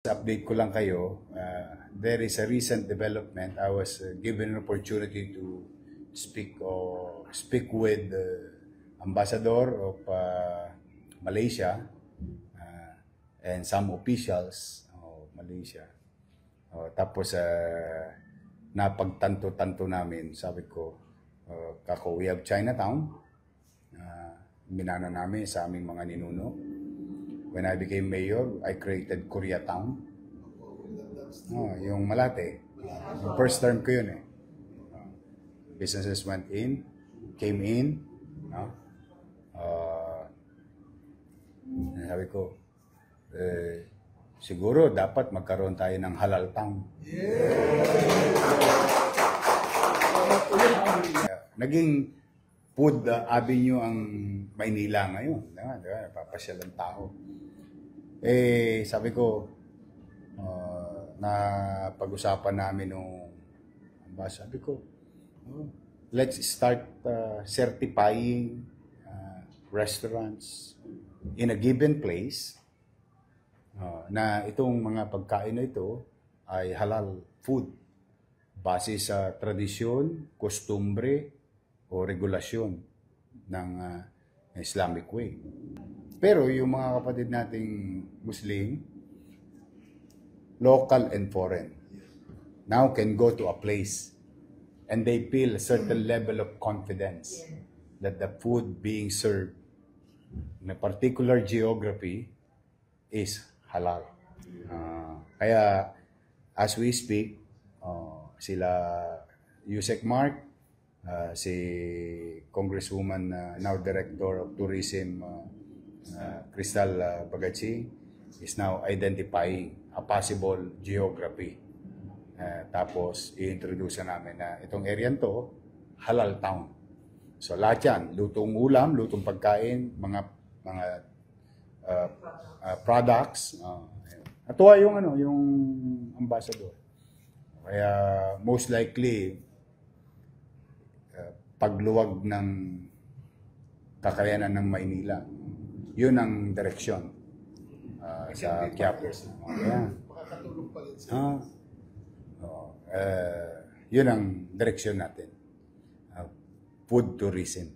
Update ko lang kayo, there is a recent development. I was given an opportunity to speak with the ambassador of Malaysia and some officials of Malaysia. Tapos napagtanto-tanto namin, sabi ko, kako, we have Chinatown. Minana namin sa aming mga ninuno. When I became mayor, I created Koreatown. Yung Malate. Yung first term ko yun eh. Businesses came in. Sabi ko, siguro dapat magkaroon tayo ng halal town. Naging food avenue ang Maynila ngayon. Diba? Napapasyal ang tao. Sabi ko, na pag-usapan namin nung sabi ko, let's start certifying restaurants in a given place na itong mga pagkain na ito ay halal food base sa tradisyon, kostumbre o regulasyon ng Islamic way. Pero yung mga kapatid nating Muslim, local and foreign, now can go to a place and they feel a certain level of confidence that the food being served in a particular geography is halal. Kaya as we speak, sila Yusek Mark, si Congresswoman now Director of Tourism Crystal Bagachi is now identifying a possible geography. Tapos i-introduce namin na itong area to halal town. So lahat yan, lutong ulam, lutong pagkain, mga products. Natuwa yung ambassador. Kaya most likely pagluwag ng kakayanan ng Maynila, yun ang direksyon sa Quiapo. Yun ang direksyon natin. Food tourism.